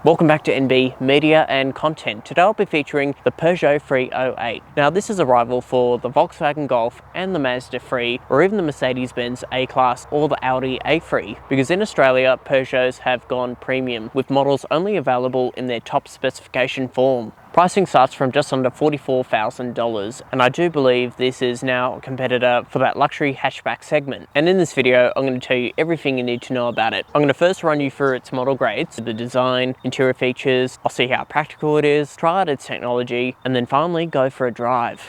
Welcome back to NB Media and Content. Today I'll be featuring the Peugeot 308. Now this is a rival for the Volkswagen Golf and the Mazda 3, or even the Mercedes-Benz A-Class or the Audi A3, because in Australia Peugeots have gone premium, with models only available in their top specification form. Pricing starts from just under $44,000, and I do believe this is now a competitor for that luxury hatchback segment. And in this video, I'm going to tell you everything you need to know about it. I'm going to first run you through its model grades, the design, interior features, I'll see how practical it is, try out its technology, and then finally go for a drive.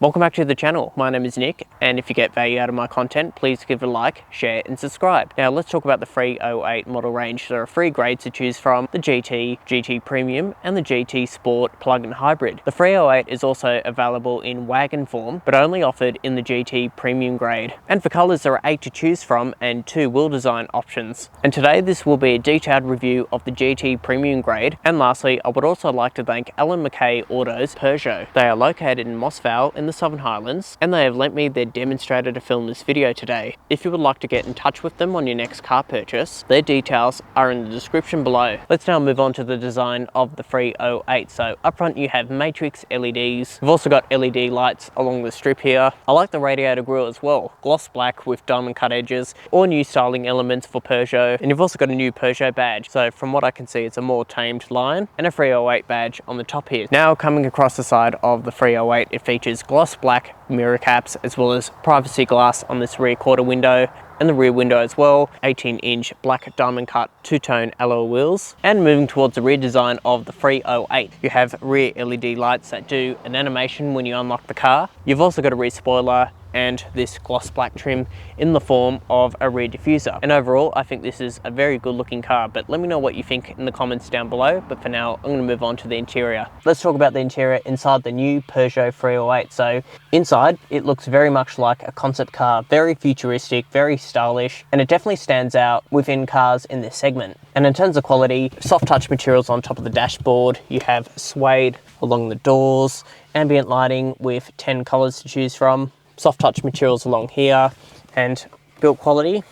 Welcome back to the channel. My name is Nick, and if you get value out of my content, please give it a like, share and subscribe. Now let's talk about the 308 model range. There are three grades to choose from: the GT, GT Premium and the GT Sport plug-in hybrid. The 308 is also available in wagon form, but only offered in the GT Premium grade. And for colours, there are 8 to choose from and 2 wheel design options. And today this will be a detailed review of the GT Premium grade. And lastly, I would also like to thank Allan Mackay Autos Peugeot. They are located in Vale in the Southern Highlands, and they have lent me their demonstrator to film this video today. If you would like to get in touch with them on your next car purchase, their details are in the description below. Let's now move on to the design of the 308. So up front you have matrix LEDs. We've also got LED lights along the strip here. I like the radiator grille as well, gloss black with diamond cut edges, all new styling elements for Peugeot. And you've also got a new Peugeot badge. So from what I can see, it's a more tamed line, and a 308 badge on the top here. Now coming across the side of the 308, it features gloss black mirror caps as well as privacy glass on this rear quarter window and the rear window as well. 18-inch black diamond cut two-tone alloy wheels. And moving towards the rear design of the 308, you have rear LED lights that do an animation when you unlock the car. You've also got a rear spoiler and this gloss black trim in the form of a rear diffuser. And overall, I think this is a very good looking car, but let me know what you think in the comments down below. But for now, I'm going to move on to the interior. Let's talk about the interior inside the new Peugeot 308. So inside, it looks very much like a concept car, very futuristic, very stylish, and it definitely stands out within cars in this segment. And in terms of quality, soft touch materials on top of the dashboard, you have suede along the doors, ambient lighting with 10 colors to choose from, soft touch materials along here, and build quality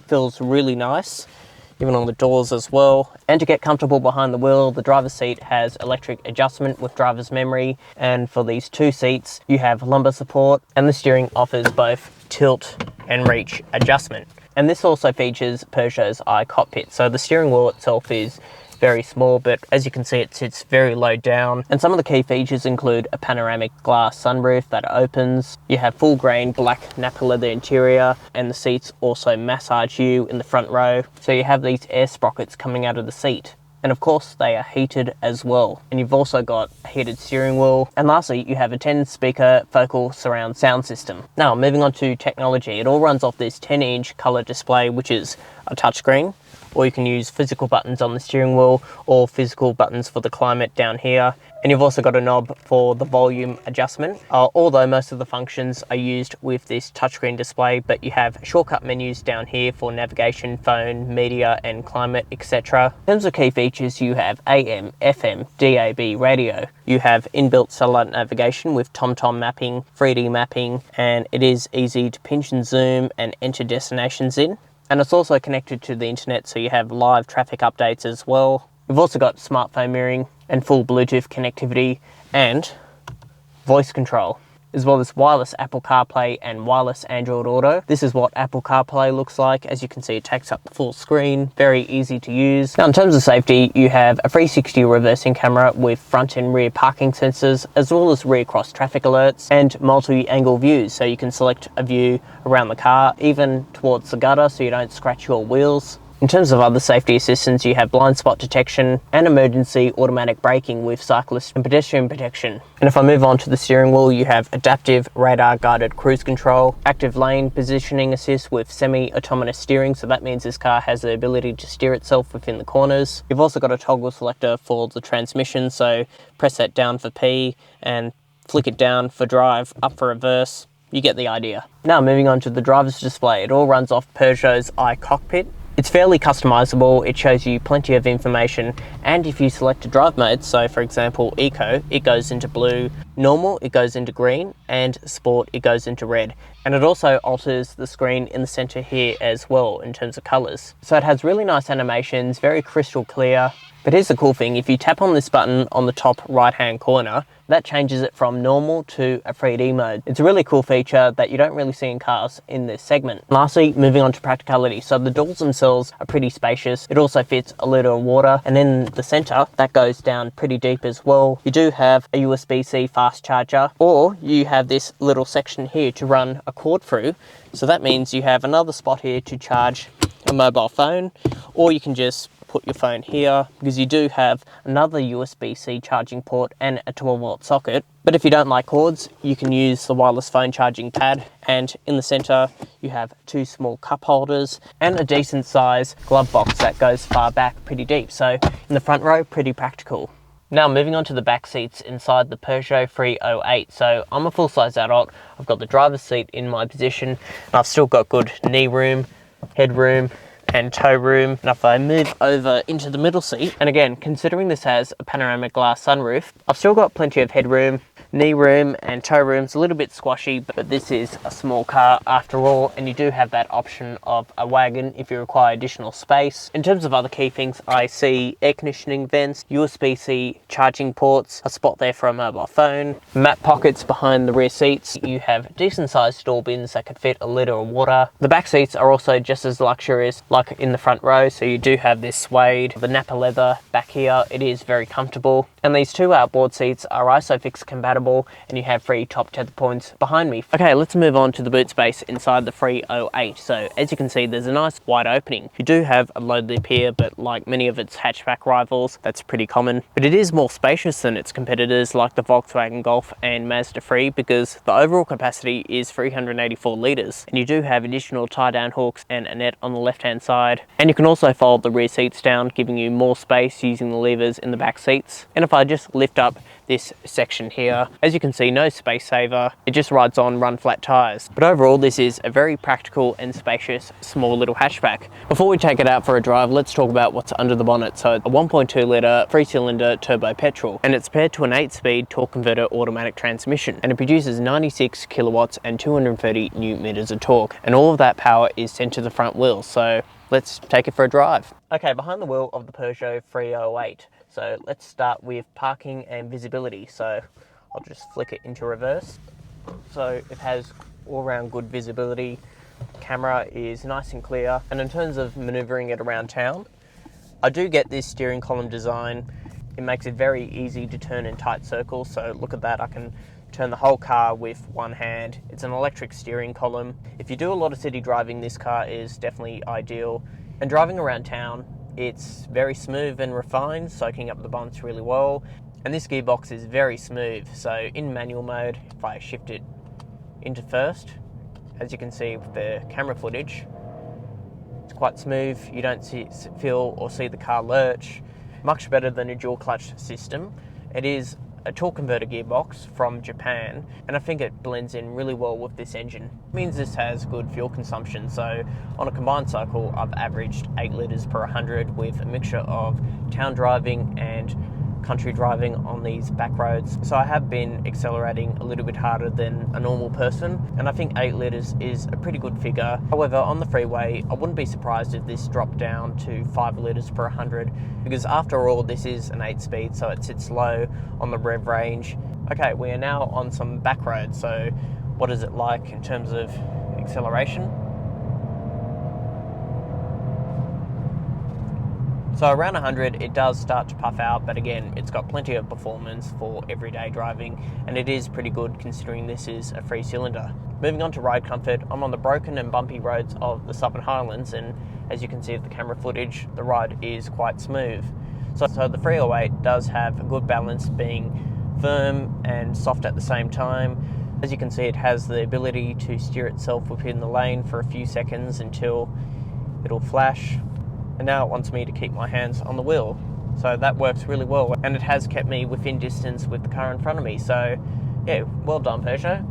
feels really nice, even on the doors as well. And to get comfortable behind the wheel, the driver's seat has electric adjustment with driver's memory, and for these two seats you have lumbar support, and the steering offers both tilt and reach adjustment. And this also features Peugeot's iCockpit, so the steering wheel itself is very small, but as you can see, it sits very low down. And some of the key features include a panoramic glass sunroof that opens. You have full grain black nappa leather interior, and the seats also massage you in the front row. So you have these air sprockets coming out of the seat. And of course, they are heated as well. And you've also got a heated steering wheel. And lastly, you have a 10-speaker focal surround sound system. Now, moving on to technology, it all runs off this 10-inch color display, which is a touchscreen, or you can use physical buttons on the steering wheel or physical buttons for the climate down here. And you've also got a knob for the volume adjustment, although most of the functions are used with this touchscreen display, but you have shortcut menus down here for navigation, phone, media and climate, etc. In terms of key features, you have AM, FM, DAB radio. You have inbuilt satellite navigation with TomTom mapping, 3D mapping, and it is easy to pinch and zoom and enter destinations in. And it's also connected to the internet, so you have live traffic updates as well. We've also got smartphone mirroring and full Bluetooth connectivity and voice control, as well as wireless Apple CarPlay and wireless Android Auto. This is what Apple CarPlay looks like. As you can see, it takes up the full screen, very easy to use. Now in terms of safety, you have a 360 reversing camera with front and rear parking sensors, as well as rear cross traffic alerts and multi-angle views, so you can select a view around the car, even towards the gutter, so you don't scratch your wheels. In terms of other safety assistance, you have blind spot detection and emergency automatic braking with cyclist and pedestrian protection. And if I move on to the steering wheel, you have adaptive radar guided cruise control, active lane positioning assist with semi-autonomous steering, so that means this car has the ability to steer itself within the corners. You've also got a toggle selector for the transmission, so press that down for P and flick it down for drive, up for reverse. You get the idea. Now moving on to the driver's display, it all runs off Peugeot's iCockpit. It's fairly customizable, it shows you plenty of information, and if you select a drive mode, so for example Eco, it goes into blue, Normal, it goes into green, and Sport, it goes into red. And it also alters the screen in the center here as well in terms of colors. So it has really nice animations, very crystal clear. But here's the cool thing, if you tap on this button on the top right hand corner, that changes it from normal to a 3D mode. It's a really cool feature that you don't really see in cars in this segment. Lastly, moving on to practicality. So the doors themselves are pretty spacious. It also fits a liter of water. And in the center, that goes down pretty deep as well. You do have a USB-C fast charger, or you have this little section here to run a cord through. So that means you have another spot here to charge a mobile phone, or you can just put your phone here, because you do have another USB-C charging port and a 12-volt socket. But if you don't like cords, you can use the wireless phone charging pad, and in the center you have two small cup holders and a decent size glove box that goes far back pretty deep. So in the front row, pretty practical. Now moving on to the back seats inside the Peugeot 308. So I'm a full-size adult, I've got the driver's seat in my position, and I've still got good knee room, headroom, and tow room. And if I move over into the middle seat, and again, considering this has a panoramic glass sunroof, I've still got plenty of headroom, knee room, and tow room's a little bit squashy, but this is a small car after all, and you do have that option of a wagon if you require additional space. In terms of other key things, I see air conditioning vents, USB-C charging ports, a spot there for a mobile phone, map pockets behind the rear seats. You have decent sized door bins that could fit a litre of water. The back seats are also just as luxurious like in the front row, so you do have this suede, the Napa leather back here. It is very comfortable, and these two outboard seats are ISOFIX compatible, and you have 3 top tether points behind me. Okay, let's move on to the boot space inside the 308. So as you can see, there's a nice wide opening. You do have a load lip here, but like many of its hatchback rivals, that's pretty common. But it is more spacious than its competitors like the Volkswagen Golf and Mazda 3, because the overall capacity is 384 litres, and you do have additional tie-down hooks and a net on the left-hand side. And you can also fold the rear seats down, giving you more space using the levers in the back seats. And if I just lift up this section here, as you can see, no space saver, it just rides on run flat tires. But overall, this is a very practical and spacious small little hatchback. Before we take it out for a drive, let's talk about what's under the bonnet. So a 1.2 litre 3-cylinder turbo petrol, and it's paired to an 8-speed torque converter automatic transmission, and it produces 96 kilowatts and 230 newton meters of torque, and all of that power is sent to the front wheel. So let's take it for a drive. Okay, behind the wheel of the Peugeot 308. So let's start with parking and visibility. So I'll just flick it into reverse. So it has all-round good visibility. Camera is nice and clear. And in terms of maneuvering it around town, I do get this steering column design. It makes it very easy to turn in tight circles. So look at that, I can turn the whole car with one hand. It's an electric steering column. If you do a lot of city driving, this car is definitely ideal. And driving around town, it's very smooth and refined, soaking up the bumps really well. And this gearbox is very smooth. So in manual mode, if I shift it into first, as you can see with the camera footage, it's quite smooth. You don't feel or see the car lurch. Much better than a dual clutch system. It is a torque converter gearbox from Japan, and I think it blends in really well with this engine. It means this has good fuel consumption. So on a combined cycle, I've averaged 8 litres per 100 with a mixture of town driving and country driving on these back roads. So I have been accelerating a little bit harder than a normal person, and I think 8 litres is a pretty good figure. However, on the freeway, I wouldn't be surprised if this dropped down to 5 litres per 100, because after all, this is an 8-speed, so it sits low on the rev range. Okay, we are now on some back roads. So what is it like in terms of acceleration? So around 100, it does start to puff out, but again, it's got plenty of performance for everyday driving, and it is pretty good considering this is a 3-cylinder. Moving on to ride comfort, I'm on the broken and bumpy roads of the Southern Highlands, and as you can see with the camera footage, the ride is quite smooth. So the 308 does have a good balance, being firm and soft at the same time. As you can see, it has the ability to steer itself within the lane for a few seconds until it'll flash. And now it wants me to keep my hands on the wheel. So that works really well, and it has kept me within distance with the car in front of me. So yeah, well done, Peugeot.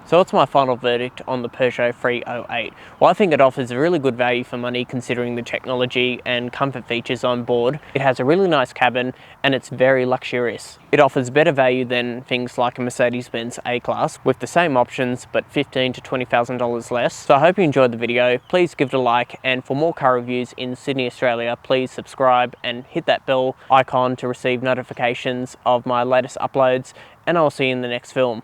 So what's my final verdict on the Peugeot 308? Well, I think it offers a really good value for money considering the technology and comfort features on board. It has a really nice cabin and it's very luxurious. It offers better value than things like a Mercedes-Benz A-Class with the same options but $15,000 to $20,000 less. So I hope you enjoyed the video. Please give it a like, and for more car reviews in Sydney, Australia, please subscribe and hit that bell icon to receive notifications of my latest uploads, and I'll see you in the next film.